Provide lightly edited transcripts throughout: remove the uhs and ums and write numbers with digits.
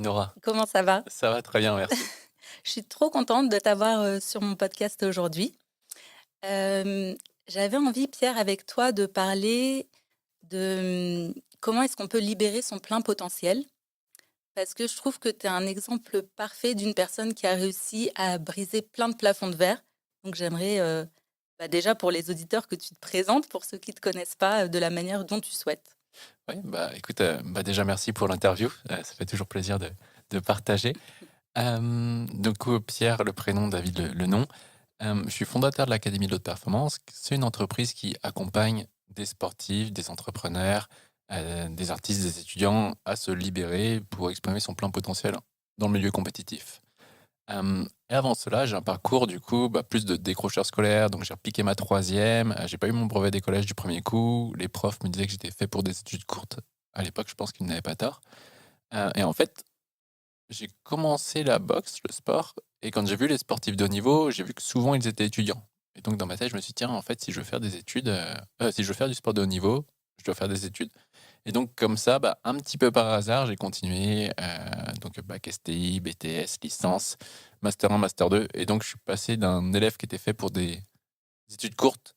Nora. Comment ça va? Ça va très bien, merci. Je suis trop contente de t'avoir, sur mon podcast aujourd'hui. Hem, J'avais envie, Pierre, avec toi, de parler de, comment est-ce qu'on peut libérer son plein potentiel? Parce que je trouve que tu es un exemple parfait d'une personne qui a réussi à briser plein de plafonds de verre. Donc j'aimerais, déjà pour les auditeurs que tu te présentes, pour ceux qui ne te connaissent pas, de la manière dont tu souhaites. Oui, bah, écoute, déjà merci pour l'interview, ça fait toujours plaisir de partager. Pierre, le prénom, David, le nom. Je suis fondateur de l'Académie de l'Haute Performance. C'est une entreprise qui accompagne des sportifs, des entrepreneurs, des artistes, des étudiants à se libérer pour exprimer son plein potentiel dans le milieu compétitif. Et avant cela, j'ai un parcours du coup, plus de décrocheur scolaire, donc j'ai repiqué ma troisième, j'ai pas eu mon brevet des collèges du premier coup. Les profs me disaient que j'étais fait pour des études courtes. À l'époque, je pense qu'ils n'avaient pas tort. Et en fait, j'ai commencé la boxe, le sport, et quand j'ai vu les sportifs de haut niveau, j'ai vu que souvent ils étaient étudiants. Et donc dans ma tête, je me suis dit: «Tiens, en fait, si je veux faire des études, si je veux faire du sport de haut niveau, je dois faire des études». Et donc comme ça, un petit peu par hasard, j'ai continué, bac STI, BTS, licence, master 1, master 2, et donc je suis passé d'un élève qui était fait pour des études courtes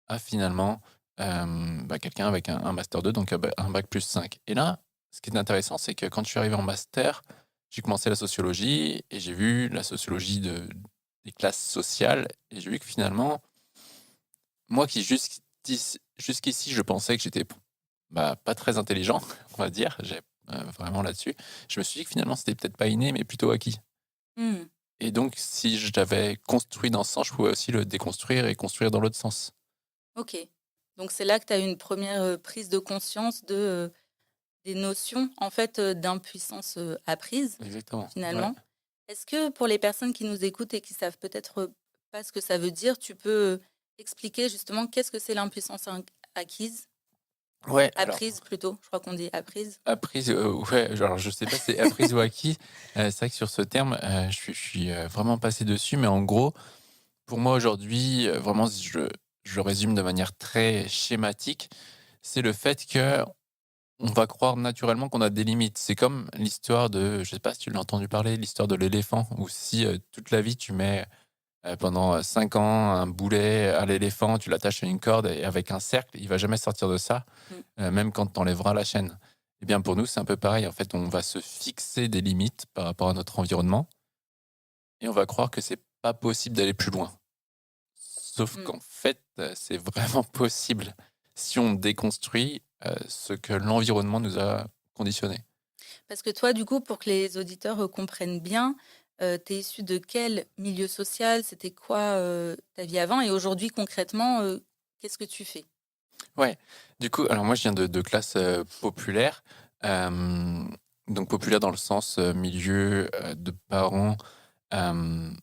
à finalement, quelqu'un avec un master 2, donc un bac plus 5. Et là, ce qui est intéressant, c'est que quand je suis arrivé en master, j'ai commencé la sociologie et j'ai vu la sociologie des classes sociales, et j'ai vu que finalement, moi qui jusqu'ici, je pensais que j'étais pas très intelligent, on va dire, j'ai vraiment là-dessus. Je me suis dit que finalement, c'était peut-être pas inné, mais plutôt acquis. Mmh. Et donc, si je l'avais construit dans ce sens, je pouvais aussi le déconstruire et construire dans l'autre sens. OK. Donc c'est là que tu as eu une première prise de conscience des notions, en fait, d'impuissance, apprise, Exactement, ouais. finalement. Est-ce que pour les personnes qui nous écoutent et qui savent peut-être, pas ce que ça veut dire, tu peux, expliquer justement qu'est-ce que c'est l'impuissance acquise? Ouais, alors, Apprise plutôt, je crois qu'on dit apprise. apprise, ouais, alors je sais pas si c'est apprise ou acquis. C'est vrai que sur ce terme, je suis, vraiment passé dessus, mais en gros, pour moi aujourd'hui, vraiment si je le résume de manière très schématique, c'est le fait que on va croire naturellement qu'on a des limites. C'est comme l'histoire de, je sais pas si tu l'as entendu parler, l'histoire de l'éléphant, où si, toute la vie tu mets, pendant, 5 ans un boulet à l'éléphant, tu l'attaches à une corde et avec un cercle, il va jamais sortir de ça, Mmh. même quand tu enlèveras la chaîne. Eh bien pour nous, c'est un peu pareil. En fait, on va se fixer des limites par rapport à notre environnement et on va croire que c'est pas possible d'aller plus loin. Sauf Mmh. qu'en fait, c'est vraiment possible si on déconstruit, ce que l'environnement nous a conditionnés. Parce que toi, du coup, pour que les auditeurs, comprennent bien, tu es issu de quel milieu social? C'était quoi, ta vie avant? Et aujourd'hui, concrètement, qu'est-ce que tu fais? Ouais, du coup, alors moi je viens de classe, populaire, hem, donc populaire dans le sens, milieu, de parents, hem,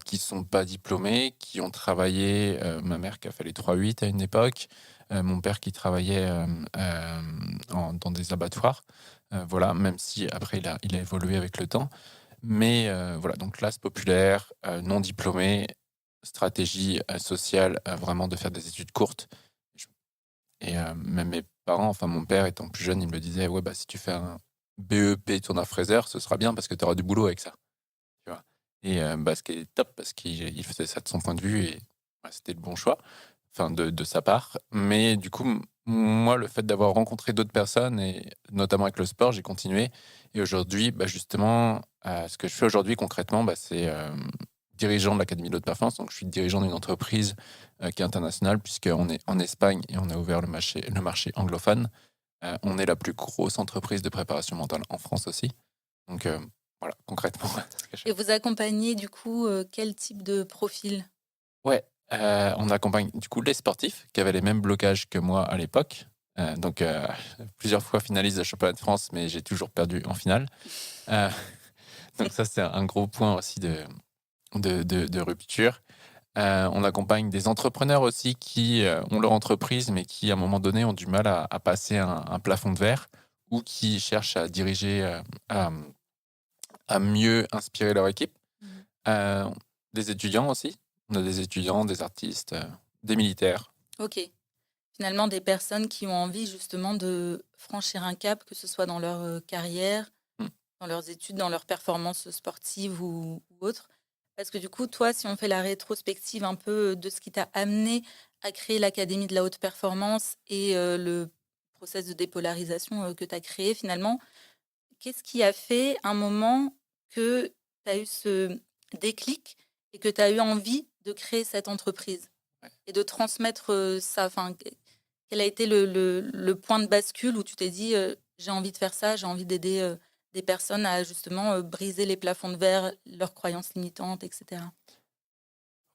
qui sont pas diplômés, qui ont travaillé, ma mère qui a fait les 3-8 à une époque, mon père qui travaillait, dans des abattoirs, voilà, même si après il a évolué avec le temps. Mais, voilà, donc classe populaire, non diplômé, stratégie, sociale, vraiment de faire des études courtes. Et même mes parents, enfin mon père étant plus jeune, il me disait: «Ouais, si tu fais un BEP tourneur-fraiseur, ce sera bien parce que tu auras du boulot avec ça», tu vois? Et ce qui est top parce qu'il faisait ça de son point de vue, et c'était le bon choix, enfin de sa part. Mais du coup, moi, le fait d'avoir rencontré d'autres personnes et notamment avec le sport, j'ai continué. Et aujourd'hui, justement, ce que je fais aujourd'hui concrètement, c'est, dirigeant de l'Académie de l'Haute Performance. Donc je suis dirigeant d'une entreprise, qui est internationale puisqu'on est en Espagne et on a ouvert le marché anglophone. On est la plus grosse entreprise de préparation mentale en France aussi. Donc, voilà, concrètement, ce que je Et fais. vous accompagnez, du coup, quel type de profil? Ouais, on accompagne du coup les sportifs qui avaient les mêmes blocages que moi à l'époque. Plusieurs fois finaliste de championnat de France, mais j'ai toujours perdu en finale. Heu, donc ça, c'est un gros point aussi de rupture. On accompagne des entrepreneurs aussi qui, ont leur entreprise, mais qui, à un moment donné, ont du mal à passer un plafond de verre, ou qui cherchent à diriger, à, à mieux inspirer leur équipe. Mmh. Heu, des étudiants aussi. On a des étudiants, des artistes, des militaires. OK. Finalement, des personnes qui ont envie justement de franchir un cap, que ce soit dans leur, carrière, Mmh. dans leurs études, dans leurs performances sportives ou autres. Parce que du coup, toi, si on fait la rétrospective un peu de ce qui t'a amené à créer l'Académie de la haute performance et le process de dépolarisation que tu as créé finalement, qu'est-ce qui a fait un moment que tu as eu ce déclic et que tu as eu envie de créer cette entreprise Ouais. et de transmettre ça? Enfin, quel a été le point de bascule où tu t'es dit j'ai envie de faire ça, j'ai envie d'aider des personnes à justement briser les plafonds de verre, leurs croyances limitantes, etc.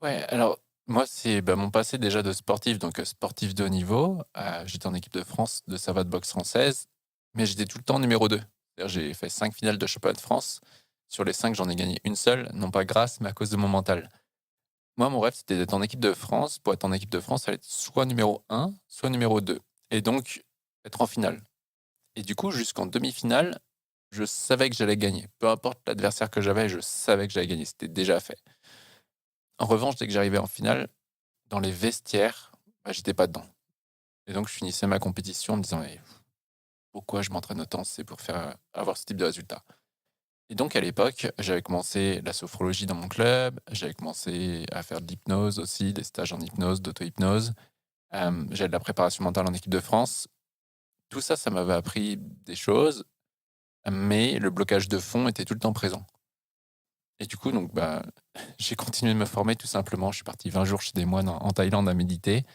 Ouais, alors moi, c'est mon passé déjà de sportif, donc sportif de haut niveau. J'étais en équipe de France de savate boxe française, mais j'étais tout le temps numéro 2. C'est-à-dire, j'ai fait 5 finales de championnat de France. Sur les 5, j'en ai gagné une seule, non pas grâce, mais à cause de mon mental. Moi, mon rêve, c'était d'être en équipe de France. Pour être en équipe de France, il fallait être soit numéro 1, soit numéro 2. Et donc, être en finale. Et du coup, jusqu'en demi-finale, je savais que j'allais gagner. Peu importe l'adversaire que j'avais, je savais que j'allais gagner. C'était déjà fait. En revanche, dès que j'arrivais en finale, dans les vestiaires, j'étais pas dedans. Et donc, je finissais ma compétition en me disant: «Mais pourquoi je m'entraîne autant? C'est pour faire, avoir ce type de résultat». Et donc, à l'époque, j'avais commencé la sophrologie dans mon club, j'avais commencé à faire de l'hypnose aussi, des stages en hypnose, d'auto-hypnose. J'avais de la préparation mentale en équipe de France. Tout ça, ça m'avait appris des choses, mais le blocage de fond était tout le temps présent. Et du coup, donc, j'ai continué de me former tout simplement. Je suis parti 20 jours chez des moines en Thaïlande à méditer,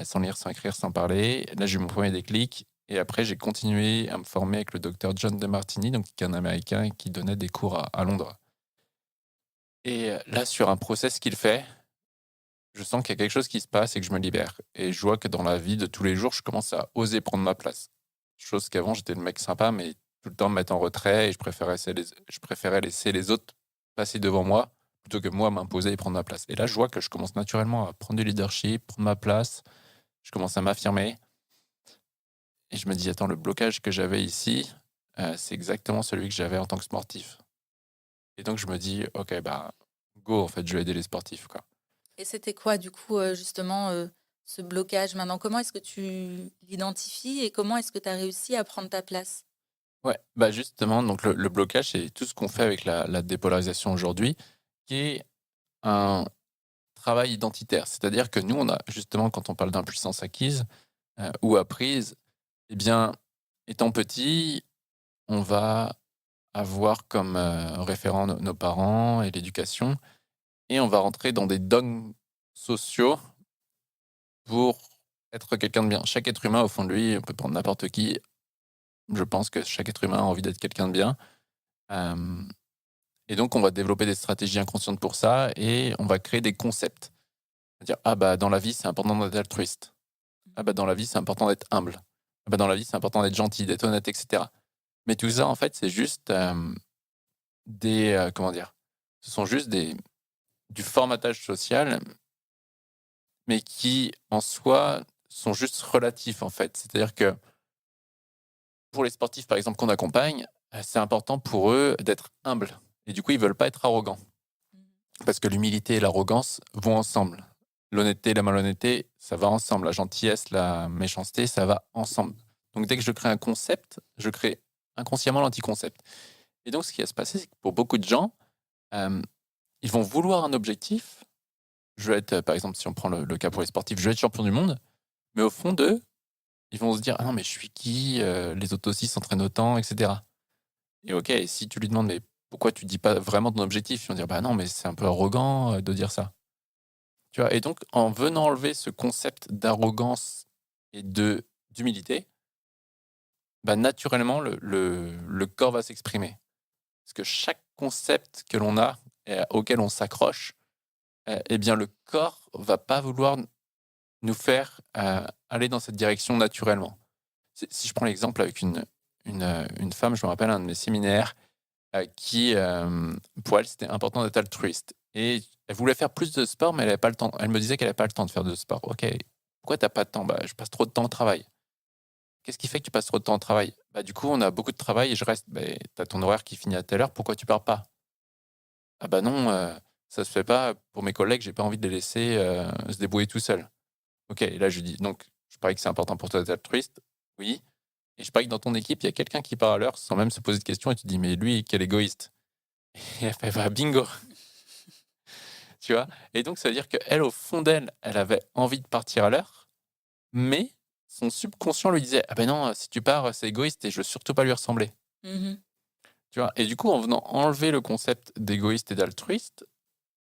sans lire, sans écrire, sans parler. Là, j'ai eu mon premier déclic et après j'ai continué à me former avec le docteur John Demartini, donc qui est un Américain qui donnait des cours à Londres. Et là, sur un process qu'il fait, je sens qu'il y a quelque chose qui se passe et que je me libère. Et je vois que dans la vie de tous les jours, je commence à oser prendre ma place. Chose qu'avant, j'étais le mec sympa, mais tout le temps me mettre en retrait et je préférais laisser les autres passer devant moi plutôt que moi m'imposer et prendre ma place. Et là, je vois que je commence naturellement à prendre du leadership, prendre ma place. Je commence à m'affirmer et je me dis: «Attends, le blocage que j'avais ici, c'est exactement celui que j'avais en tant que sportif». Et donc je me dis: «OK, go, en fait, je vais aider les sportifs, quoi». Et c'était quoi du coup justement ce blocage maintenant? Comment est-ce que tu l'identifies et comment est-ce que tu as réussi à prendre ta place? Ouais, justement, donc le blocage, c'est tout ce qu'on fait avec la dépolarisation aujourd'hui, qui est un travail identitaire. C'est-à-dire que nous, on a justement, quand on parle d'impuissance acquise, ou apprise, eh bien, étant petit, on va avoir comme, référent nos parents et l'éducation et on va rentrer dans des dogmes sociaux pour être quelqu'un de bien. Chaque être humain, au fond de lui, on peut prendre n'importe qui, je pense que chaque être humain a envie d'être quelqu'un de bien, hem et donc on va développer des stratégies inconscientes pour ça et on va créer des concepts. Dire: «Ah dans la vie, c'est important d'être altruiste. Ah dans la vie, c'est important d'être humble. Ah dans la vie, c'est important d'être gentil, d'être honnête» et cetera. Mais tout ça, en fait, c'est juste, comment dire? Ce sont juste du formatage social, mais qui, en soi, sont juste relatifs, en fait. C'est-à-dire que pour les sportifs, par exemple, qu'on accompagne, c'est important pour eux d'être humbles et du coup, ils veulent pas être arrogants. Mhm. Parce que l'humilité et l'arrogance vont ensemble. L'honnêteté et la malhonnêteté, ça va ensemble. La gentillesse, la méchanceté, ça va ensemble. Donc dès que je crée un concept, je crée inconsciemment l'anticoncept. Et donc ce qui va se passer, c'est que pour beaucoup de gens, euh, ils vont vouloir un objectif. Je veux être, par exemple, si on prend le cas pour les sportifs, je veux être champion du monde. Mais au fond d'eux, ils vont se dire: «Ah non, mais je suis qui? Les autres aussi s'entraînent autant, etc.» Et OK, et si tu lui demandes: «Mais pourquoi tu dis pas vraiment ton objectif?» Ils vont dire: «Bah non, mais c'est un peu arrogant de dire ça». Tu vois? Et donc, en venant enlever ce concept d'arrogance et d'humilité, naturellement, le corps va s'exprimer. Parce que chaque concept que l'on a et auquel on s'accroche, et bien, le corps va pas vouloir nous faire, aller dans cette direction naturellement. Si je prends l'exemple avec une femme, je me rappelle un de mes séminaires, qui, pour elle, c'était important d'être altruiste et elle voulait faire plus de sport, mais elle avait pas le temps. Elle me disait qu'elle avait pas le temps de faire de sport. OK, pourquoi tu as pas de temps? Je passe trop de temps au travail. Qu'est-ce qui fait que tu passes trop de temps au travail? Du coup, on a beaucoup de travail et je reste. Tu as ton horaire qui finit à telle heure, pourquoi tu pars pas? Ah non, ça se fait pas. Pour mes collègues, j'ai pas envie de les laisser, se débrouiller tout seuls. OK, et là, je lui dis: «Donc je parie que c'est important pour toi d'être altruiste?» «Oui». Et je parie que dans ton équipe, il y a quelqu'un qui part à l'heure sans même se poser de questions et tu te dis: «Mais lui, quel égoïste!» Et elle fait: «Bah, bingo!» Tu vois? Et donc ça veut dire qu'elle, au fond d'elle, elle avait envie de partir à l'heure, mais son subconscient lui disait: «Ah ben non, si tu pars, c'est égoïste et je veux surtout pas lui ressembler». Mmh. Tu vois? Et du coup, en venant enlever le concept d'égoïste et d'altruiste,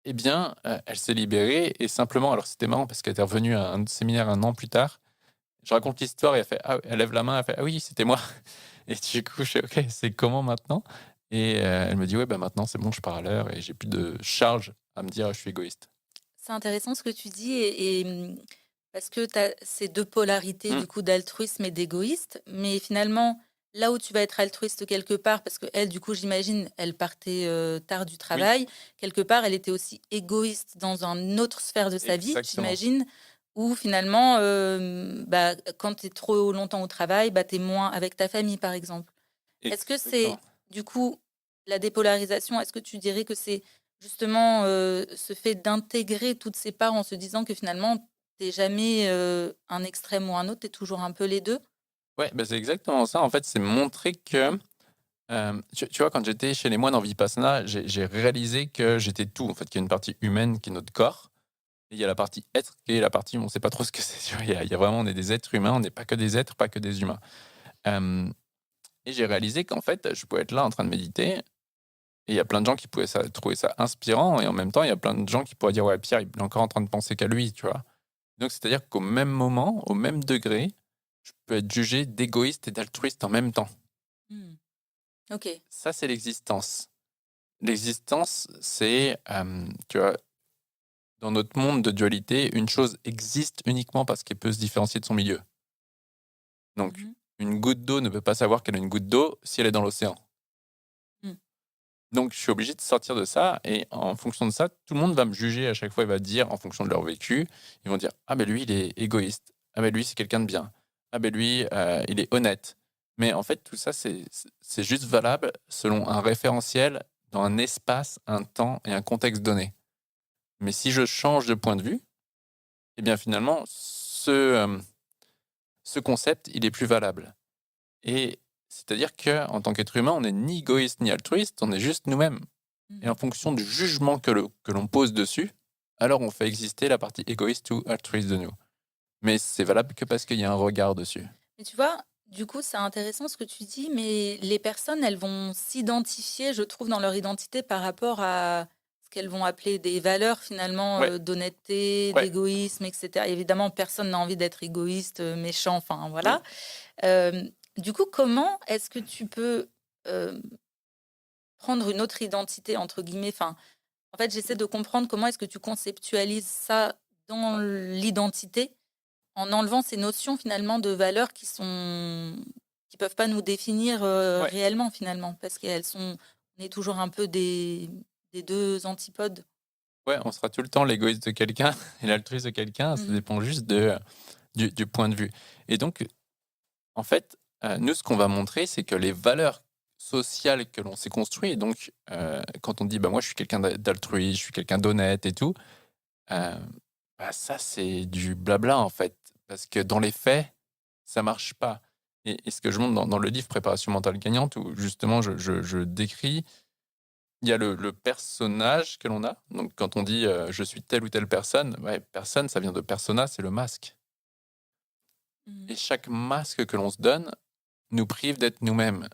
eh bien, elle s'est libérée et simplement alors c'était marrant parce qu'elle était revenue à un séminaire 1 an plus tard. Je raconte l'histoire et elle fait: «Ah», elle lève la main, elle fait: «Ah oui, c'était moi». Et du coup, je fais: «OK, c'est comment maintenant?» Et elle me dit: «Ouais, bah, maintenant c'est bon, je pars à l'heure et j'ai plus de charge à me dire: "Je suis égoïste"». C'est intéressant ce que tu dis parce que tu as ces 2 polarités Mmh, du coup d'altruisme et d'égoïste, mais finalement, là où tu vas être altruiste quelque part parce qu'elle du coup j'imagine, elle partait, tard du oui, travail, quelque part elle était aussi égoïste dans un autre sphère de sa vie, exactement, j'imagine, où finalement, bah, quand tu es trop longtemps au travail, bah, tu es moins avec ta famille par exemple. Est-ce que exactement. c'est du coup la dépolarisation, est-ce que tu dirais que c'est justement, ce fait d'intégrer toutes ces parts en se disant que finalement tu es jamais, un extrême ou un autre, tu es toujours un peu les 2? Ouais, bah, c'est exactement ça. En fait, c'est montrer que, tu vois, quand j'étais chez les moines en Vipassana, j'ai réalisé que j'étais tout, en fait, qu'il y a une partie humaine qui est notre corps et il y a la partie être qui est la partie on ne sait pas trop ce que c'est, tu vois? Il y a vraiment on est des êtres humains, on n'est pas que des êtres, pas que des humains. Hem Et j'ai réalisé qu'en fait, je pouvais être là en train de méditer et il y a plein de gens qui pouvaient trouver ça inspirant et en même temps, il y a plein de gens qui pourraient dire: «Ouais, Pierre, il est encore en train de penser qu'à lui», tu vois? Donc c'est-à-dire qu'au même moment, au même degré, je peux être jugé d'égoïste et d'altruiste en même temps. Mmh. OK. Ça, c'est l'existence. L'existence, c'est, tu vois, dans notre monde de dualité, une chose existe uniquement parce qu'elle peut se différencier de son milieu. Donc Mmh. une goutte d'eau ne peut pas savoir qu'elle a une goutte d'eau si elle est dans l'océan. Mmh. Donc je suis obligé de sortir de ça et en fonction de ça, tout le monde va me juger à chaque fois. Il va dire, en fonction de leur vécu, ils vont dire: «Ah ben lui, il est égoïste. Ah ben lui, c'est quelqu'un de bien. Ah ben lui, il est honnête». Mais en fait, tout ça, c'est juste valable selon un référentiel dans un espace, un temps et un contexte donné. Mais si je change de point de vue, eh bien finalement, ce concept, il est plus valable. Et c'est-à-dire que en tant qu'être humain, on n'est ni égoïste ni altruiste, on est juste nous-mêmes. Et en Mmh. fonction du jugement que l'on pose dessus, alors on fait exister la partie égoïste ou altruiste de nous. Mais c'est valable que parce qu'il y a un regard dessus. Mais tu vois, du coup, c'est intéressant ce que tu dis, mais les personnes, elles vont s'identifier, je trouve, dans leur identité par rapport à ce qu'elles vont appeler des valeurs finalement, Ouais, d'honnêteté, ouais, d'égoïsme, et cetera. Évidemment, personne n'a envie d'être égoïste, méchant, enfin oui. voilà. Du coup, comment est-ce que tu peux, hem, prendre une autre identité entre guillemets? Enfin, en fait, j'essaie de comprendre comment est-ce que tu conceptualises ça dans l'identité? En enlevant ces notions finalement de valeurs qui peuvent pas nous définir, Ouais, réellement finalement, parce qu'elles sont on est toujours un peu des 2 antipodes. ouais, on sera tout le temps l'égoïste de quelqu'un et l'altruiste de quelqu'un, ça Mmh. dépend juste du point de vue. Et donc, en fait, nous, ce qu'on va montrer, c'est que les valeurs sociales que l'on s'est construit, donc, quand on dit: «Bah, moi, je suis quelqu'un d'altruiste, je suis quelqu'un d'honnête et tout», heu, bah, ça, c'est du blabla, en fait. Parce que dans les faits, ça marche pas. Et ce que je montre dans le livre Préparation mentale gagnante où justement je décris, il y a le personnage que l'on a. Donc quand on dit, «Je suis telle ou telle personne», ouais, personne, ça vient de persona, c'est le masque. Mmh. Et chaque masque que l'on se donne nous prive d'être nous-mêmes.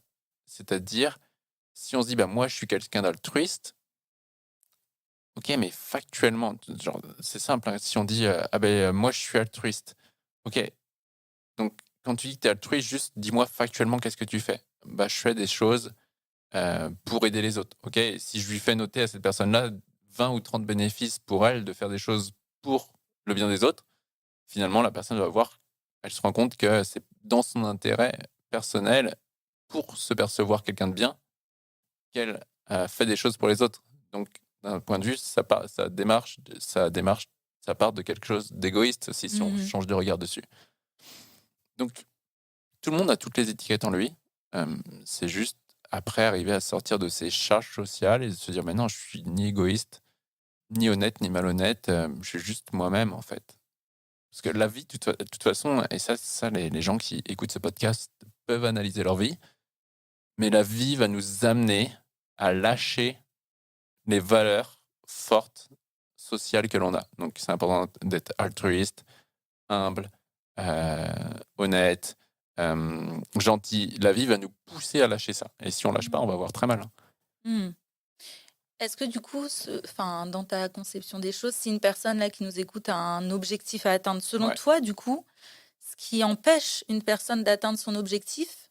C'est-à-dire, si on se dit: «Bah, moi, je suis quelqu'un d'altruiste», OK, mais factuellement, genre, c'est simple, hein, si on dit, «Ah beh, moi, je suis altruiste». OK, donc quand tu dis que tu es altruiste, juste dis-moi factuellement qu'est-ce que tu fais? Bah, je fais des choses, pour aider les autres. OK, si je lui fais noter à cette personne-là 20 ou 30 bénéfices pour elle de faire des choses pour le bien des autres, finalement, la personne va voir, elle se rend compte que c'est dans son intérêt personnel, pour se percevoir quelqu'un de bien, qu'elle, fait des choses pour les autres. Donc d'un point de vue, ça part de quelque chose d'égoïste aussi, si on Mmh. change de regard dessus. Donc tout le monde a toutes les étiquettes en lui, c'est juste après arriver à sortir de ces charges sociales et de se dire: «Mais non, je suis ni égoïste, ni honnête, ni malhonnête, je suis juste moi-même, en fait». Parce que la vie, de toute façon et ça les gens qui écoutent ce podcast peuvent analyser leur vie, mais la vie va nous amener à lâcher les valeurs fortes sociales que l'on a. Donc, c'est important d'être altruiste, humble, heu, honnête, gentil. La vie va nous pousser à lâcher ça et si on lâche pas, Mmh. on va avoir très mal, hein. Mmh. Est-ce que du coup, dans ta conception des choses, si une personne là qui nous écoute a un objectif à atteindre, selon Ouais, toi, du coup, ce qui empêche une personne d'atteindre son objectif,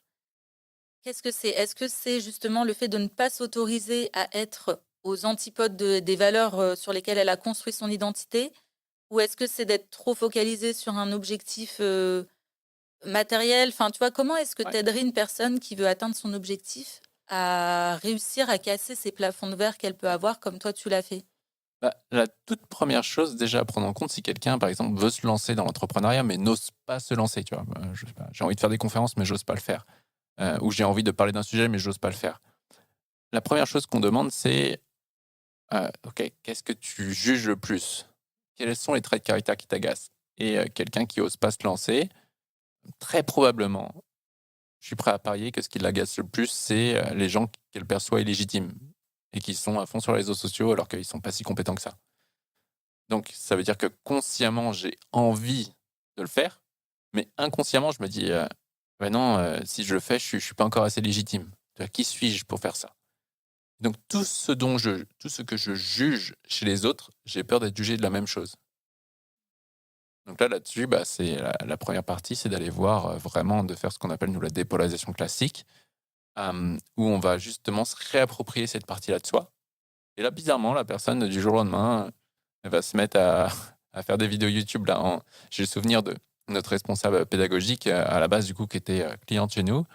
qu'est-ce que c'est? Est-ce que c'est justement le fait de ne pas s'autoriser à être aux antipodes des valeurs sur lesquelles elle a construit son identité? Ou est-ce que c'est d'être trop focalisé sur un objectif matériel? Enfin, tu vois, comment est-ce que tu ouais. aiderais une personne qui veut atteindre son objectif à réussir à casser ces plafonds de verre qu'elle peut avoir comme toi tu l'as fait? Bah, la toute première chose déjà à prendre en compte, si quelqu'un, par exemple, veut se lancer dans l'entrepreneuriat, mais n'ose pas se lancer, tu vois? Je sais pas, j'ai envie de faire des conférences, mais j'ose pas le faire. Ou j'ai envie de parler d'un sujet, mais j'ose pas le faire. La première chose qu'on demande, c'est, OK, qu'est-ce que tu juges le plus? Quels sont les traits de caractère qui t'agacent? Et quelqu'un qui ose pas se lancer, très probablement, je suis prêt à parier que ce qui l'agace le plus, c'est, les gens qu'elle perçoit illégitimes et qui sont à fond sur les réseaux sociaux alors qu'ils sont pas si compétents que ça. Donc ça veut dire que consciemment, j'ai envie de le faire, mais inconsciemment, je me dis, «Bah non, si je le fais, je suis pas encore assez légitime. Tu vois, qui suis-je pour faire ça?» Donc tout ce que je juge chez les autres, j'ai peur d'être jugé de la même chose. Donc là-dessus, bah, c'est la 1re partie, c'est d'aller voir, vraiment de faire ce qu'on appelle nous la dépolarisation classique, où on va justement se réapproprier cette partie-là de soi. Et là, bizarrement, la personne du jour au lendemain, elle va se mettre à à faire des vidéos YouTube là en j'ai le souvenir de notre responsable pédagogique, à la base du coup qui était, cliente chez nous.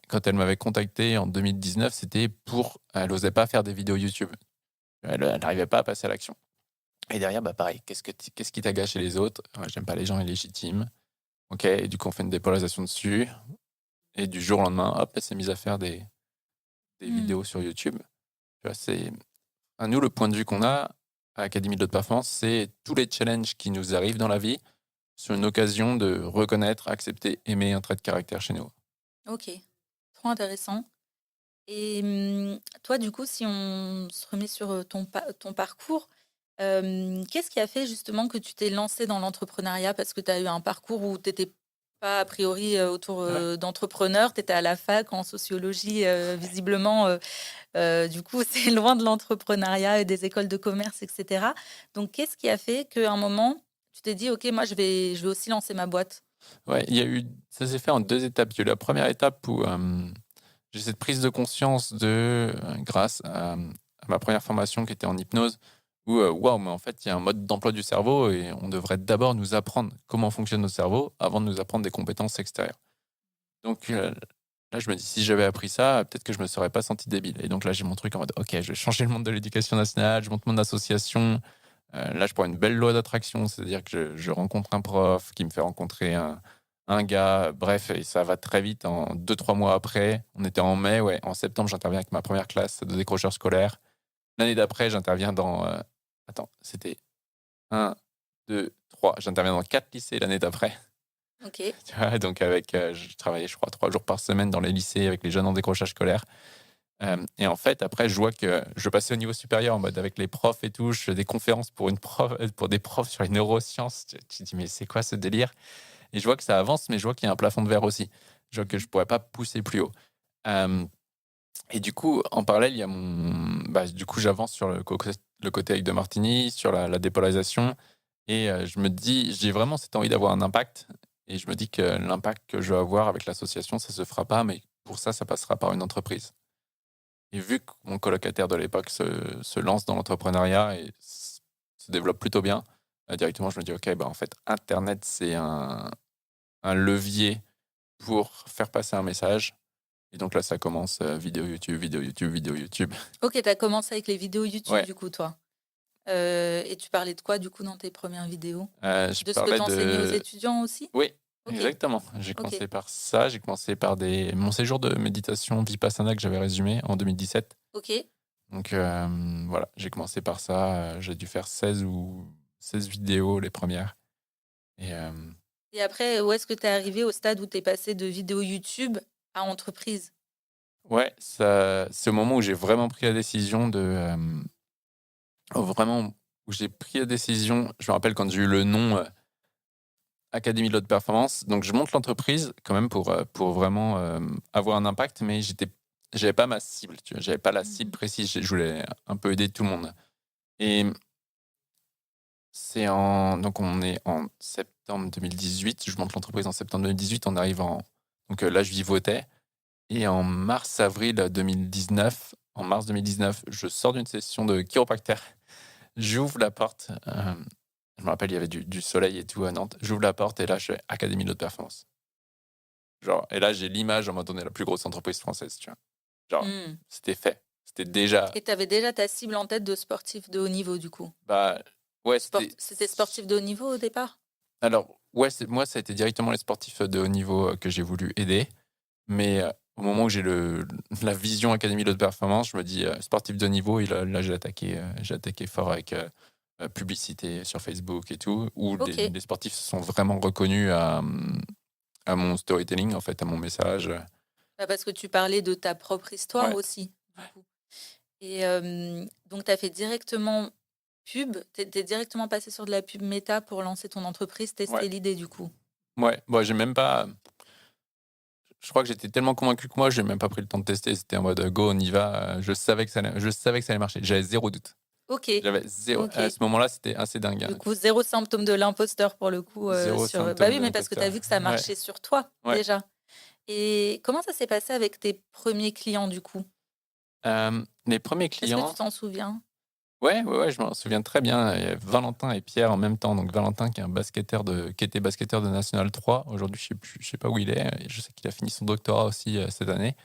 Quand elle m'avait contacté en 2019, c'était pour elle osait pas faire des vidéos YouTube. Elle n'arrivait pas à passer à l'action. Et derrière, bah, pareil, qu'est-ce qui t'agace chez les autres? Ouais, j'aime pas les gens illégitimes. OK, et du coup, on fait une dépolarisation dessus et du jour au lendemain, hop, elle s'est mise à faire des Mmh. vidéos sur YouTube. Tu vois, nous, le point de vue qu'on a à l'Académie de l'Haute Performance, c'est tous les challenges qui nous arrivent dans la vie sont une occasion de reconnaître, accepter, aimer un trait de caractère chez nous. OK, trop intéressant. Et toi, du coup, si on se remet sur, ton parcours, qu'est-ce qui a fait justement que tu t'es lancé dans l'entrepreneuriat? Parce que tu as eu un parcours où tu étais pas a priori, autour, Ouais. d'entrepreneurs. Tu étais à la fac en sociologie, visiblement, du coup, c'est loin de l'entrepreneuriat et des écoles de commerce et cetera. Donc qu'est-ce qui a fait qu'à un moment, tu t'es dit: «OK, moi je vais aussi lancer ma boîte»? Ouais, il y a eu ça s'est fait en 2 étapes. Il y a eu la première étape où, j'ai cette prise de conscience grâce à ma première formation qui était en hypnose où, waouh, mais en fait, il y a un mode d'emploi du cerveau et on devrait d'abord nous apprendre comment fonctionne notre cerveau avant de nous apprendre des compétences extérieures. Donc, là, je me dis: «Si j'avais appris ça, peut-être que je me serais pas senti débile» et donc là, j'ai mon truc en mode: «OK, je vais changer le monde de l'éducation nationale, je monte mon association». Là, je prends une belle loi d'attraction, c'est-à-dire que je rencontre un prof qui me fait rencontrer un gars, bref et ça va très vite. En 2 3 mois après, on était en mai, ouais, en septembre, j'interviens avec ma première classe de décrocheurs scolaires. L'année d'après, j'interviens dans, attends, c'était un, 2, 3. J'interviens dans 4 lycées l'année d'après, OK. tu vois? Donc avec, je travaillais, je crois, 3 jours par semaine dans les lycées avec les jeunes en décrochage scolaire. Et en fait, après, je vois que je passais au niveau supérieur en mode avec les profs et tout. Je fais des conférences pour des profs sur les neurosciences. Tu te dis: «Mais c'est quoi ce délire?» Et je vois que ça avance, mais je vois qu'il y a un plafond de verre aussi. Je vois que je pourrais pas pousser plus haut. Hem Et du coup, en parallèle, il y a du coup, j'avance sur le côté avec de Martini, sur la dépolarisation et j'ai vraiment cette envie d'avoir un impact et je me dis que l'impact que je veux avoir avec l'association, ça se fera pas, mais pour ça, ça passera par une entreprise. Et vu que mon colocataire de l'époque se lance dans l'entrepreneuriat et se développe plutôt bien, directement, je me dis: «OK, bah, en fait, internet, c'est un levier pour faire passer un message» et donc là, ça commence, vidéo YouTube, vidéo YouTube, vidéo YouTube. OK, tu as commencé avec les vidéos YouTube Ouais, du coup, toi? Et tu parlais de quoi du coup dans tes premières vidéos? je De ce que parlais tu enseignais aux de étudiants aussi? oui, OK, exactement. J'ai OK, commencé par ça, j'ai commencé par mon séjour de méditation Vipassana que j'avais résumé en 2017. OK. Donc voilà, j'ai commencé par ça, j'ai dû faire 16 vidéos les premières. Et Et Et après, où est-ce que tu es arrivé au stade où tu es passé de vidéo YouTube à entreprise? Ouais, ça c'est au moment où j'ai vraiment pris la décision vraiment où j'ai pris la décision, je me rappelle quand j'ai eu le nom, Académie de l'Haute Performance, donc je monte l'entreprise quand même pour vraiment, avoir un impact, mais j'avais pas ma cible, tu vois? J'avais pas la cible Mmh. précise, je voulais un peu aider tout le monde et c'est en donc on est en septembre 2018, je monte l'entreprise en septembre 2018, on arrive là je vivotais et en mars-avril 2019, en mars 2019, je sors d'une session de chiropracteur. J'ouvre la porte, je me rappelle, il y avait du soleil et tout à Nantes. J'ouvre la porte et là, je fais: «Académie de l'Haute Performance». Genre et là, j'ai l'image, à un moment donné, la plus grosse entreprise française, tu vois? Genre, Mmh. c'était fait. C'était déjà Et tu avais déjà ta cible en tête de sportif de haut niveau, du coup? bah, ouais, C'était sportif de haut niveau au départ? alors, ouais, moi, ça a été directement les sportifs, de haut niveau, que j'ai voulu aider. Mais, au moment où j'ai la vision Académie de Haute Performance, je me dis, sportif de haut niveau et là, j'ai attaqué fort avec, publicité sur Facebook et tout, où OK. les sportifs se sont vraiment reconnus à mon storytelling, en fait, à mon message, Bah, parce que tu parlais de ta propre histoire ouais, aussi, du coup. Et donc tu as fait directement pub, tu es directement passé sur de la pub méta pour lancer ton entreprise, ouais, tester l'idée, du coup? ouais. Bon, j'ai même pas je crois que j'étais tellement convaincu que moi, j'ai même pas pris le temps de tester. C'était en mode, go, on y va, je savais que ça allait marcher. J'avais zéro doute. OK, J'avais zéro à OK. ce moment-là, c'était assez dingue, Du hein. coup, zéro symptôme de l'imposteur pour le coup, 0 sur, bah, symptôme oui, de mais parce que tu as l'imposteur. vu que ça Ouais, marchait sur toi, ouais. déjà. Et comment ça s'est passé avec tes premiers clients, du coup? Les premiers Est-ce que tu clients, t'en souviens? ouais, ouais, ouais, je m'en souviens très bien. Il y avait Valentin et Pierre en même temps. Donc Valentin qui était basketteur de National 3. Aujourd'hui, je sais pas où il est. Je sais qu'il a fini son doctorat aussi, cette année,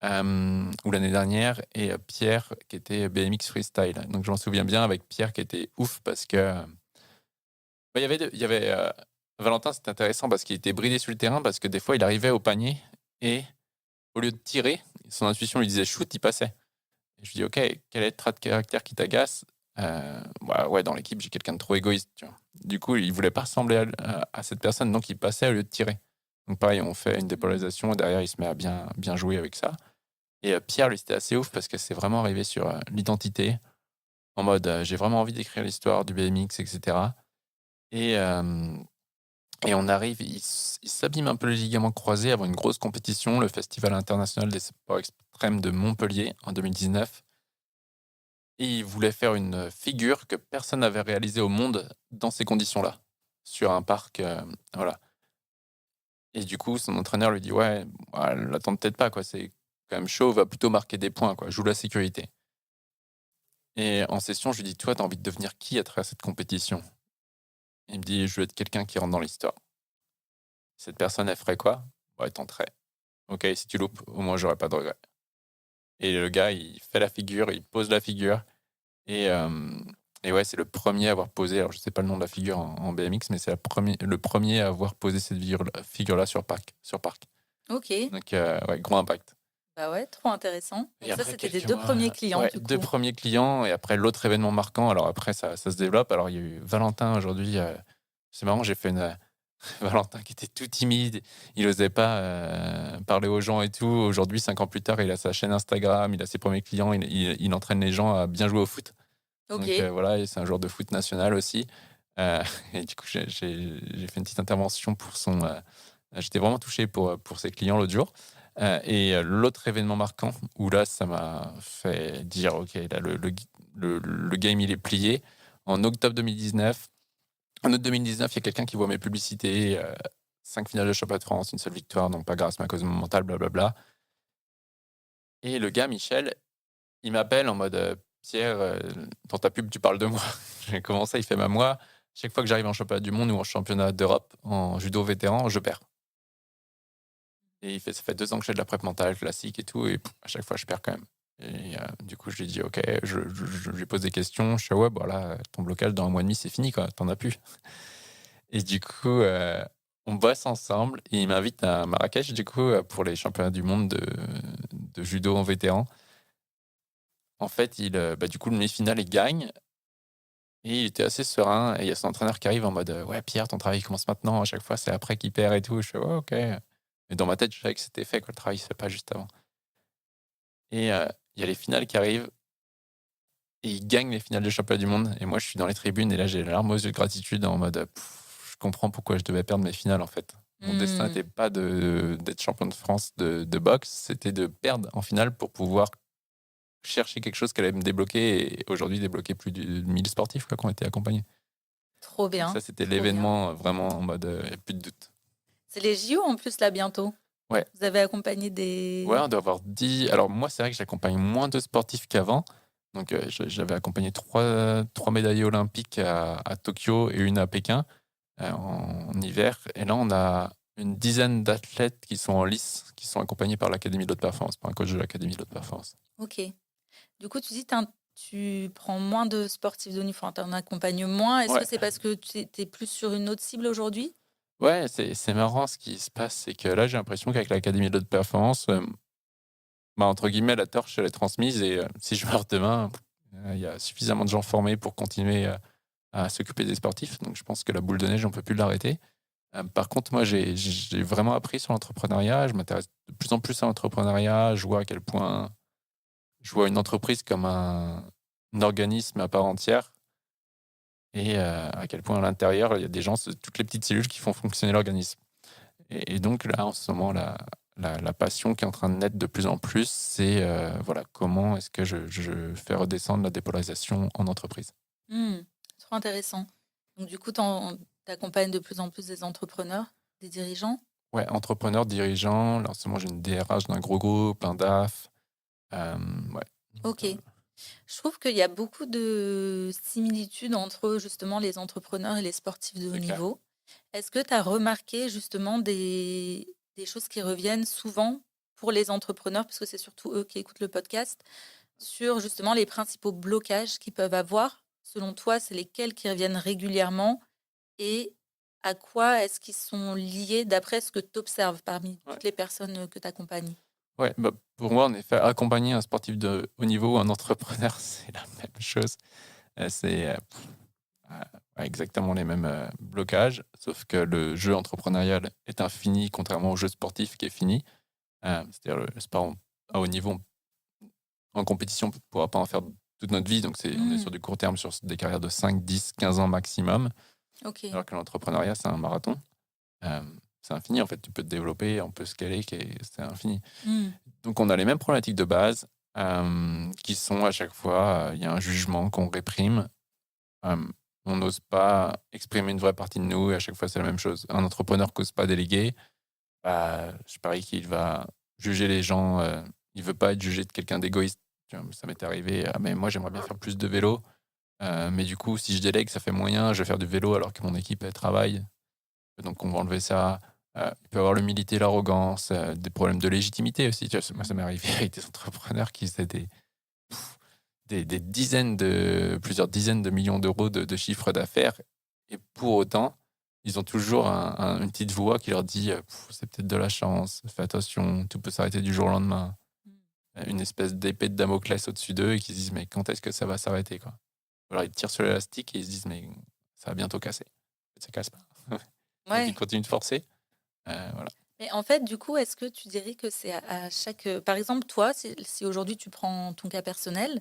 ou l'année dernière et Pierre qui était BMX freestyle. Donc je m'en souviens bien avec Pierre qui était ouf parce que, bah, il y avait, Valentin, c'était intéressant parce qu'il était bridé sur le terrain parce que des fois, il arrivait au panier et au lieu de tirer, son intuition lui disait: «Shoot», il passait. Et je lui dis: «OK, quel est le trait de caractère qui t'agace?» Bah, ouais, dans l'équipe, j'ai quelqu'un de trop égoïste, tu vois? Du coup, il voulait pas ressembler à cette personne, donc il passait au lieu de tirer. Donc pareil, on fait une Mmh. dépolarisation, derrière, il se met à bien jouer avec ça et Pierre, lui, c'était assez ouf parce que c'est vraiment arrivé sur, l'identité, en mode, j'ai vraiment envie d'écrire l'histoire du BMX et cetera et hem et on arrive, il s'abîme un peu les ligaments croisés avant une grosse compétition, le Festival international des sports extrêmes de Montpellier en 2019. Et il voulait faire une figure que personne n'avait réalisée au monde dans ces conditions-là, sur un parc, voilà. Et du coup, son entraîneur lui dit: «Ouais, bah, l'attends peut-être pas quoi, c'est quand même chaud, va plutôt marquer des points quoi, joue la sécurité». Et en session, je lui dis: «Toi, tu as envie de devenir qui à travers cette compétition?» Il me dit: «Je veux être quelqu'un qui rentre dans l'histoire». Cette personne, elle ferait quoi? Bah, elle tenterait. OK, si tu loupes, au moins j'aurais pas de regrets. Et le gars, il fait la figure, il pose la figure. Et ouais, c'est le premier à avoir posé, alors je sais pas le nom de la figure en BMX, mais c'est le premier à avoir posé cette figure-là sur parc. OK. Donc ouais, gros impact. Bah, ouais, trop intéressant. Et Donc ça, après c'était tes quelques 2 premiers mois, clients, ouais, du 2 coup? premiers clients et après l'autre événement marquant, alors après ça se développe. Alors il y a eu Valentin aujourd'hui, c'est marrant, j'ai fait une, Valentin qui était tout timide, il osait pas, parler aux gens et tout. Aujourd'hui, 5 ans plus tard, il a sa chaîne Instagram, il a ses premiers clients, il entraîne les gens à bien jouer au foot. Donc OK. voilà, et c'est un joueur de foot national aussi. Heu et du coup, j'ai fait une petite intervention pour j'étais vraiment touché pour ses clients l'autre jour. L'autre événement marquant où là, ça m'a fait dire: «OK, là, le game, il est plié». En octobre 2019 En août 2019, il y a quelqu'un qui voit mes publicités, 5 finales de championnat de France, une seule victoire, donc pas grâce à ma cause mentale, blablabla. Et le gars, Michel, il m'appelle en mode, «Pierre, dans ta pub, tu parles de moi». J'ai commencé, il fait: «Bah, moi, chaque fois que j'arrive en championnat du monde ou en championnat d'Europe en judo vétéran, je perds». Et il fait: «Ça fait 2 ans que je fais de la prep mentale classique et tout et à chaque fois, je perds quand même». Et du coup, je lui dis: «OK». Je lui pose des questions. Je fais: «Ouais, bah, là, ton blocage dans un mois et demi, c'est fini, quoi, tu en as plus». Et du coup, on bosse ensemble et il m'invite à Marrakech, du coup, pour les championnats du monde de judo en vétéran. En fait, du coup, le demi-finale, il gagne. Et il était assez serein. Et il y a son entraîneur qui arrive en mode ouais, Pierre, ton travail commence maintenant. À chaque fois, c'est après qu'il perd et tout. Je fais ouais, ok. Mais dans ma tête, je savais que c'était fait, quoi. Le travail se fait pas juste avant. Et il y a les finales qui arrivent. Et il gagne les finales de championnat du monde. Et moi, je suis dans les tribunes. Et là, j'ai les larmes aux yeux de gratitude en mode je comprends pourquoi je devais perdre mes finales, en fait. Mon destin Mmh. n'était pas d'être champion de France de boxe, c'était de perdre en finale pour pouvoir chercher quelque chose qui allait me débloquer et aujourd'hui débloquer plus de 1000 sportifs quoi, qui ont été accompagnés. Trop Donc ça, bien, c'était trop bien. l'événement vraiment en mode y a plus de doute. C'est les JO en plus là bientôt. Ouais, Vous avez accompagné ouais, des on doit avoir 10. Alors moi, c'est vrai que j'accompagne moins de sportifs qu'avant. Donc j'avais accompagné trois médaillés olympiques à Tokyo et une à Pékin en hiver. Et là, on a une dizaine d'athlètes qui sont en lice, qui sont accompagnés par l'Académie de haute performance, par un coach de l'Académie de haute performance. OK. Du coup, tu dis tu prends moins de sportifs de haut niveau, enfin, tu en accompagnes moins. Est-ce que Ouais, c'est parce que tu es plus sur une autre cible aujourd'hui? ouais, c'est marrant ce qui se passe, c'est que là, j'ai l'impression qu'avec l'Académie de haute performance, bah, entre guillemets, la torche, elle est transmise et si je meurs demain, il y a suffisamment de gens formés pour continuer à s'occuper des sportifs. Donc je pense que la boule de neige, on peut plus l'arrêter. Par contre, moi, j'ai vraiment appris sur l'entrepreneuriat. Je m'intéresse de plus en plus à l'entrepreneuriat. Je vois à quel point je vois une entreprise comme un organisme à part entière et à quel point à l'intérieur, il y a des gens, c'est toutes les petites cellules qui font fonctionner l'organisme. Et donc là, en ce moment, la passion qui est en train de naître de plus en plus, c'est voilà, comment est-ce que je fais redescendre la dépolarisation en entreprise. Mmh, trop intéressant. Donc du coup, tu accompagnes de plus en plus des entrepreneurs, des dirigeants? Ouais, entrepreneur, dirigeant, là, en ce moment, j'ai une DRH d'un gros groupe, un DAF. Ouais. Donc, OK. Je trouve qu'il y a beaucoup de similitudes entre justement les entrepreneurs et les sportifs de haut c'est clair. niveau. Est-ce que tu as remarqué justement des choses qui reviennent souvent pour les entrepreneurs, puisque c'est surtout eux qui écoutent le podcast, sur justement les principaux blocages qu'ils peuvent avoir? Selon toi, c'est lesquels qui reviennent régulièrement et à quoi est-ce qu'ils sont liés d'après ce que tu observes parmi Ouais. toutes les personnes que tu accompagnes? Ouais, bah, pour moi, en effet, accompagner un sportif de haut niveau, un entrepreneur, c'est la même chose. C'est ouais, exactement les mêmes blocages, sauf que le jeu entrepreneurial est infini, contrairement au jeu sportif qui est fini. C'est-à-dire le sport à haut niveau, en compétition, on ne pourra pas en faire toute notre vie. Donc, on est sur Mmh, du court terme, sur des carrières de 5, 10, 15 ans maximum. OK. Alors que l'entrepreneuriat, c'est un marathon. C'est infini, en fait. Tu peux te développer, on peut scaler, c'est infini. Mmh, Donc, on a les mêmes problématiques de base qui sont à chaque fois, il y a un jugement qu'on réprime. Euh, on n'ose pas exprimer une vraie partie de nous et à chaque fois, c'est la même chose. Un entrepreneur qui n'ose pas déléguer, bah, je parie qu'il va juger les gens. Il veut pas être jugé de quelqu'un d'égoïste. Tu vois, ça m'est arrivé. Ah, mais moi, j'aimerais bien faire plus de vélo. Mais du coup, si je délègue, ça fait moyen. Je vais faire du vélo alors que mon équipe, elle travaille. Donc, on va enlever ça. Il peut y avoir l'humilité, l'arrogance, des problèmes de légitimité aussi. Tu vois, moi, ça mmh, m'est arrivé avec des entrepreneurs qui faisaient des plusieurs dizaines de millions d'euros de chiffre d'affaires. Et pour autant, ils ont toujours une petite voix qui leur dit c'est peut-être de la chance, fais attention, tout peut s'arrêter du jour au lendemain. mmh. Une espèce d'épée de Damoclès au-dessus d'eux et qui se disent mais quand est-ce que ça va s'arrêter quoi. Alors ils tirent sur l'élastique et ils se disent mais ça va bientôt casser. Ça casse pas. Donc ils Ouais. continuent de forcer. Voilà. Mais en fait, du coup, est-ce que tu dirais que c'est à chaque, par exemple, toi, si aujourd'hui tu prends ton cas personnel,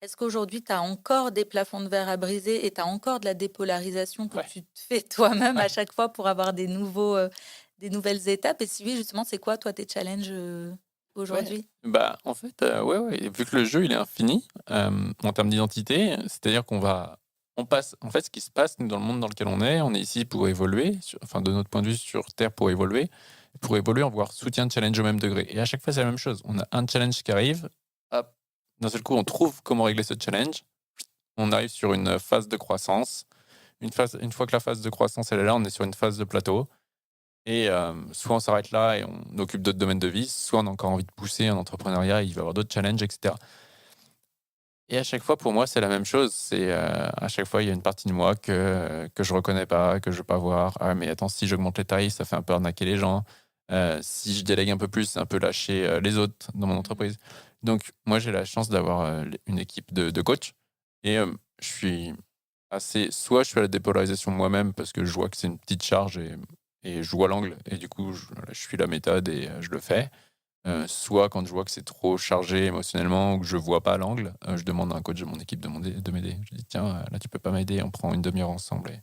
est-ce qu'aujourd'hui tu as encore des plafonds de verre à briser et tu as encore de la dépolarisation que Ouais. tu te fais toi-même à Ouais. chaque fois pour avoir des nouvelles étapes? Et si oui, justement, c'est quoi toi tes challenges, Ouais, aujourd'hui? bah, en fait, ouais, ouais, vu que le jeu, il est infini, en termes d'identité, c'est-à-dire on passe en fait, ce qui se passe, nous, dans le monde dans lequel on est ici pour évoluer, enfin, de notre point de vue sur terre pour évoluer, on va avoir soutien, challenge au même degré et à chaque fois, c'est la même chose. On a un challenge qui arrive, hop, d'un seul coup, on trouve comment régler ce challenge, on arrive sur une phase de croissance. Une fois que la phase de croissance, elle est là, on est sur une phase de plateau. Et soit on s'arrête là et on occupe d'autres domaines de vie, soit on a encore envie de pousser en entrepreneuriat, il va y avoir d'autres challenges, et cetera. Et à chaque fois, pour moi, c'est la même chose. C'est à chaque fois, il y a une partie de moi que je reconnais pas, que je veux pas voir. Ah, mais attends, si j'augmente les tarifs, ça fait un peu arnaquer les gens. Si je délègue un peu plus, c'est un peu lâcher les autres dans mon Mmh. entreprise. Donc, moi, j'ai la chance d'avoir une équipe de coachs et je suis assez soit je fais la dépolarisation moi-même parce que je vois que c'est une petite charge et je vois l'angle et du coup, je suis la méthode et je le fais. Soit quand je vois que c'est trop chargé émotionnellement ou que je vois pas l'angle, je demande à un coach de mon équipe de m'aider. Je dis: «Tiens, là, tu peux pas m'aider? On prend une demi heure ensemble» et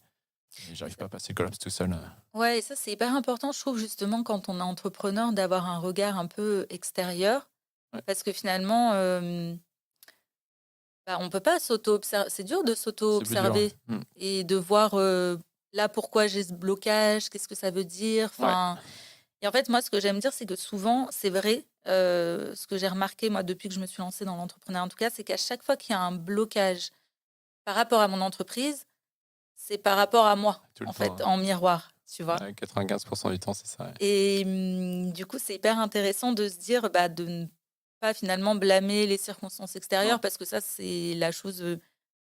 j'arrive pas à passer le collapse tout seul. Ouais, et ça, c'est hyper important, je trouve, justement, quand on est entrepreneur, d'avoir un regard un peu extérieur. Ouais, Parce que finalement, bah, on peut pas s'auto-observer. C'est dur de c'est plus dur, s'auto-observer ouais. Mmh. et de voir là pourquoi j'ai ce blocage, qu'est-ce que ça veut dire. Ouais, Enfin, et en fait, moi, ce que j'aime dire, c'est que souvent, c'est vrai, ce que j'ai remarqué, moi, depuis que je me suis lancée dans l'entrepreneuriat, en tout cas, c'est qu'à chaque fois qu'il y a un blocage par rapport à mon entreprise, c'est par rapport à moi, tout le en temps, fait, en miroir, tu vois. ouais, 95 du temps, c'est ça, ouais. Et du coup, c'est hyper intéressant de se dire, bah, de ne pas finalement blâmer les circonstances Non, extérieures parce que ça, c'est la chose,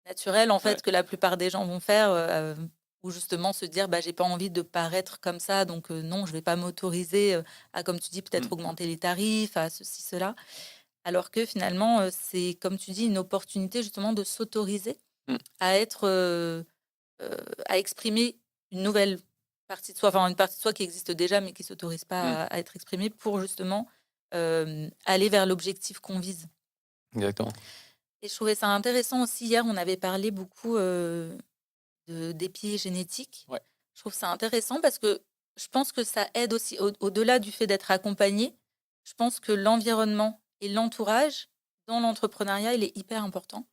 naturelle, en ouais. fait, que la plupart des gens vont faire, ou justement se dire: «Bah, j'ai pas envie de paraître comme ça, donc non, je vais pas m'autoriser, à, comme tu dis, peut-être Mmh, augmenter les tarifs, à ceci, cela». Alors que finalement, c'est, comme tu dis, une opportunité justement de s'autoriser mmh, à être, heu, à exprimer une nouvelle partie de soi, enfin une partie de soi qui existe déjà, mais qui s'autorise mmh, pas à être exprimée pour justement, aller vers l'objectif qu'on vise. exactement. Et je trouvais ça intéressant aussi, hier, on avait parlé beaucoup, d'épigénétique. Ouais, Je trouve ça intéressant parce que je pense que ça aide aussi au-delà du fait d'être accompagné, je pense que l'environnement et l'entourage dans l'entrepreneuriat, il est hyper important.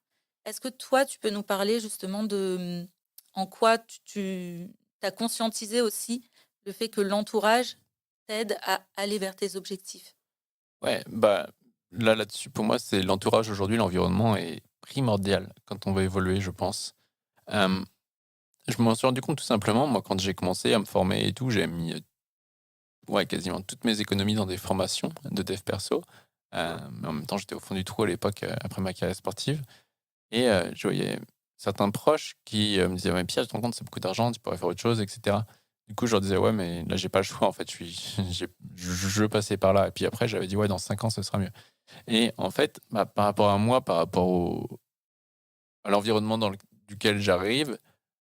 Est-ce que toi, tu peux nous parler justement de, en quoi tu as conscientisé aussi le fait que l'entourage t'aide à aller vers tes objectifs? ouais, bah, là-dessus, pour moi, c'est l'entourage aujourd'hui, l'environnement est primordial quand on veut évoluer, je pense. Hem, je m'en suis rendu compte tout simplement, moi, quand j'ai commencé à me former et tout, j'ai mis, ouais, quasiment toutes mes économies dans des formations de dev perso. Mais en même temps, j'étais au fond du trou à l'époque, après ma carrière sportive et je voyais certains proches qui, me disaient: «Ouais, Pierre, tu te rends compte, c'est beaucoup d'argent, tu pourrais faire autre chose et cetera». Du coup, je leur disais: «Ouais, mais là, j'ai pas le choix, en fait, je veux passer par là» et puis après, j'avais dit: «Ouais, dans 5 ans, ce sera mieux» et en fait, bah, par rapport à moi, par rapport à l'environnement duquel j'arrive,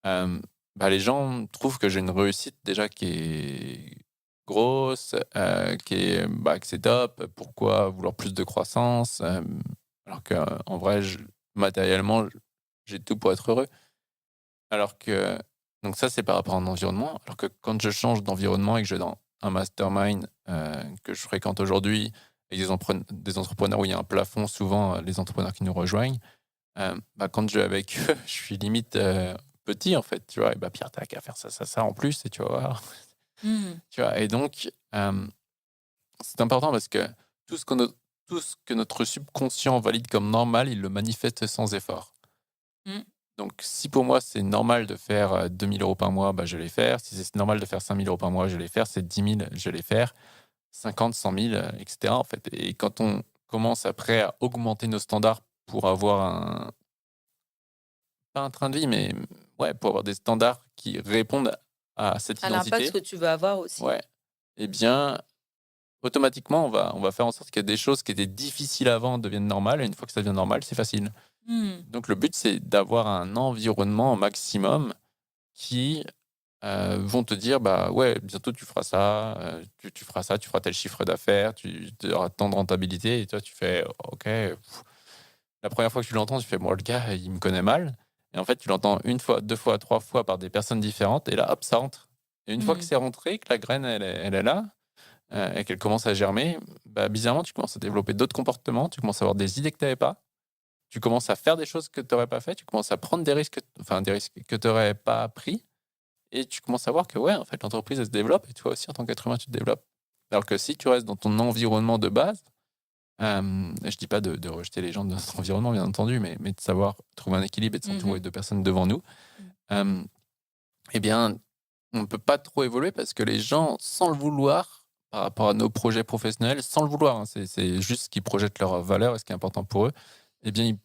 Hem, bah, les gens trouvent que j'ai une réussite déjà qui est grosse, que c'est top. Pourquoi vouloir plus de croissance? Alors qu'en vrai, matériellement, j'ai tout pour être heureux. Alors que donc ça, c'est par rapport à un environnement. Alors que quand je change d'environnement et que je vais dans un mastermind, que je fréquente aujourd'hui et des entrepreneurs où il y a un plafond, souvent, les entrepreneurs qui nous rejoignent, bah, quand je vais avec eux, je suis limite, petit, en fait, tu vois? Et bah: «Pierre, tu qu'à faire ça, ça, ça en plus et tu vas voir». Mmh. Tu vois? Et donc, c'est important parce que tout ce que no tout ce que notre subconscient valide comme normal, il le manifeste sans effort. Mmh. Donc si pour moi, c'est normal de faire, 2 000 € par mois, bah, je vais les faire. Si c'est normal de faire 5 000 € par mois, je vais les faire. C'est 10 000, je vais les faire. 50, 100 000, et cetera, en fait. Et quand on commence après à augmenter nos standards pour avoir pas un train de vie, mais ouais, pour avoir des standards qui répondent à cette À l'impact identité, que tu veux avoir aussi. ouais, eh bien, automatiquement, on va faire en sorte que des choses qui étaient difficiles avant deviennent normales et une fois que ça devient normal, c'est facile. Mmh. Donc le but, c'est d'avoir un environnement au maximum qui, vont te dire: «Bah, ouais, bientôt tu feras ça, tu feras ça, tu feras tel chiffre d'affaires, tu auras tant de rentabilité» et toi tu fais: «OK». La première fois que tu l'entends, tu fais: «Bon, le gars, il me connaît mal» et en fait, tu l'entends une fois, 2 fois, 3 fois par des personnes différentes et là, hop, ça rentre et une fois que Mmh. c'est rentré, que la graine, elle est là, et qu'elle commence à germer, bah, bizarrement, tu commences à développer d'autres comportements, tu commences à avoir des idées que tu avais pas, tu commences à faire des choses que tu aurais pas fait, tu commences à prendre des risques que tu aurais pas pris et tu commences à voir que, ouais, en fait, l'entreprise, elle se développe et toi aussi, en tant qu'être humain, tu te développes. Alors que si tu restes dans ton environnement de base, je dis pas de rejeter les gens de notre environnement, bien entendu, mais de savoir trouver un équilibre et de Mmh. s'entourer de personnes devant nous. Mmh. Hem, eh bien, on ne peut pas trop évoluer parce que les gens, sans le vouloir, par rapport à nos projets professionnels, sans le vouloir, hein, c'est juste qu'ils projettent leurs valeurs et ce qui est important pour eux, eh bien, ils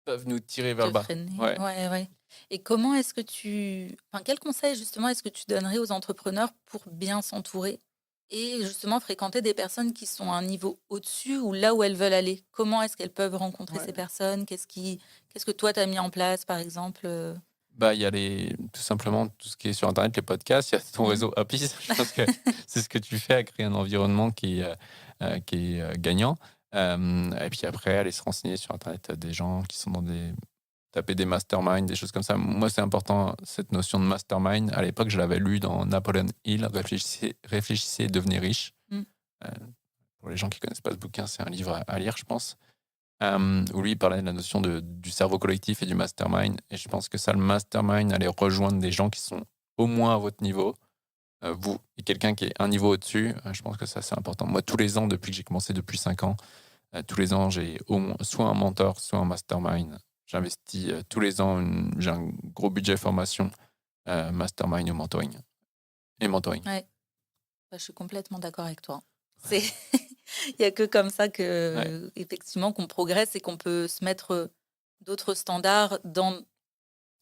peuvent nous tirer vers le Te bas. freiner, Ouais. ouais, ouais. Et comment est-ce que quel conseil justement est-ce que tu donnerais aux entrepreneurs pour bien s'entourer et justement fréquenter des personnes qui sont à un niveau au-dessus ou là où elles veulent aller? Comment est-ce qu'elles peuvent rencontrer Ouais. ces personnes? Qu'est-ce que toi tu as mis en place par exemple? Bah, il y a tout simplement tout ce qui est sur internet, les podcasts, il y a ton Mmh. réseau Happy. Je pense que c'est ce que tu fais à créer un environnement qui est gagnant. Et puis après, aller se renseigner sur internet, des gens qui sont dans des taper des masterminds, des choses comme ça. Moi, c'est important, cette notion de mastermind. À l'époque, je l'avais lu dans Napoleon Hill, Réfléchissez et devenez riche. Mmh. Heu, pour les gens qui connaissent pas ce bouquin, c'est un livre à lire, je pense. Où lui, il parlait de la notion du cerveau collectif et du mastermind. Et je pense que ça, le mastermind, aller rejoindre des gens qui sont au moins à votre niveau, vous et quelqu'un qui est un niveau au-dessus, je pense que ça, c'est important. Moi, tous les ans, depuis que j'ai commencé depuis 5 ans, tous les ans, j'ai au moins soit un mentor, soit un mastermind. J'investis tous les ans, j'ai un gros budget formation, mastermind ou mentoring. Et mentoring. Ouais, bah, je suis complètement d'accord avec toi. C'est il y a que comme ça Ouais, que effectivement qu'on progresse et qu'on peut se mettre, d'autres standards dans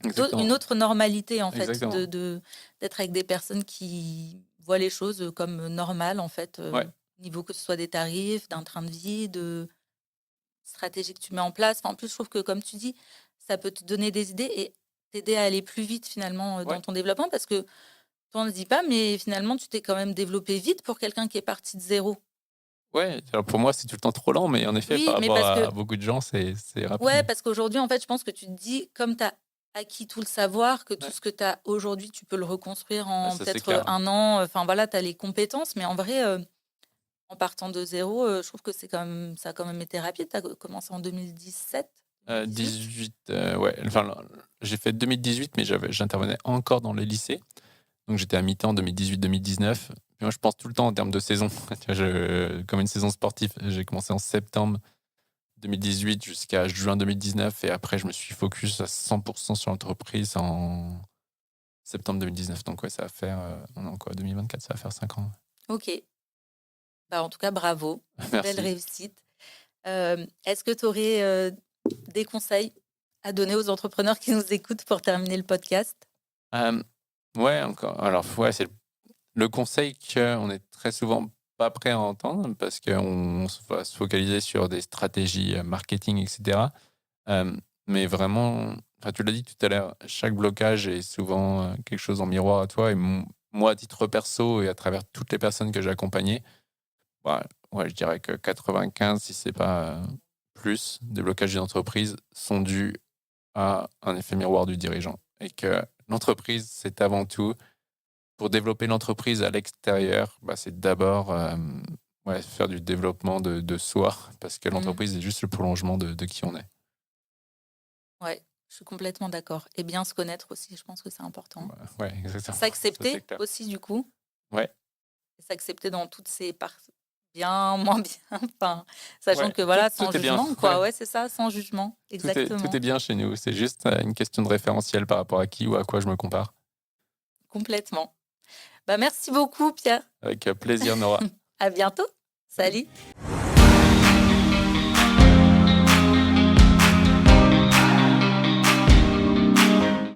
une exactement. autre normalité en fait, Exactement. d'être avec des personnes qui voient les choses, comme normales en fait, Ouais, niveau que ce soit des tarifs, d'un train de vie, de stratégie que tu mets en place. Enfin, en plus, je trouve que comme tu dis, ça peut te donner des idées et t'aider à aller plus vite finalement, dans ouais, ton développement parce que toi, on ne le dit pas, mais finalement, tu t'es quand même développé vite pour quelqu'un qui est parti de zéro. ouais. Alors pour moi, c'est tout le temps trop lent, mais en effet, par Oui, mais rapport parce à que beaucoup de gens, c'est ouais, rapide. parce qu'aujourd'hui, en fait, je pense que tu te dis, comme tu as acquis tout le savoir, que tout Ouais, ce que tu as aujourd'hui, tu peux le reconstruire ouais, en ça, c'est peut-être, clair. 1 an, enfin voilà, tu as les compétences, mais en vrai, en partant de zéro, je trouve que c'est quand même ça a quand même été rapide. Tu as commencé en 2017-2018? 18, ouais, enfin, j'ai fait 2018, mais j'intervenais encore dans les lycées. Donc j'étais à mi-temps 2018-2019. Puis moi, je pense tout le temps en termes de saison. Tu vois, comme une saison sportive, j'ai commencé en septembre 2018 jusqu'à juin 2019 et après, je me suis focus à 100% sur l'entreprise en septembre 2019. Donc ouais, ça va faire, on est en quoi? 2024, ça va faire 5 ans. OK. Bah, en tout cas, bravo, belle Merci. réussite. Est-ce que tu aurais, des conseils à donner aux entrepreneurs qui nous écoutent pour terminer le podcast? Hem, ouais, encore alors ouais, c'est le conseil qu'on est très souvent pas prêt à entendre parce qu'on va se focaliser sur des stratégies, marketing et cetera. Mais vraiment, enfin, tu l'as dit tout à l'heure, chaque blocage est souvent, quelque chose en miroir à toi et moi, à titre perso et à travers toutes les personnes que j'ai accompagnées, bah, ouais, je dirais que 95, si c'est pas, plus, des blocages d'une entreprise sont dus à un effet miroir du dirigeant et que l'entreprise, c'est avant tout pour développer l'entreprise à l'extérieur, bah, c'est d'abord, ouais, faire du développement de soi parce que Mmh. l'entreprise est juste le prolongement de qui on est. Ouais, je suis complètement d'accord et bien se connaître aussi, je pense que c'est important. Bah, ouais, exactement, ça c'est S'accepter clair. aussi du coup, Ouais, s'accepter dans toutes ses parts bien, moins bien, enfin, sachant ouais, que tout voilà, sans tout est bien, jugement quoi. ouais, Ouais, c'est ça, sans jugement, tout est exactement, bien chez nous. C'est juste, une question de référentiel par rapport à qui ou à quoi je me compare. complètement. Bah, merci beaucoup Pierre, Avec, plaisir Nora. à bientôt. Salut. Salut.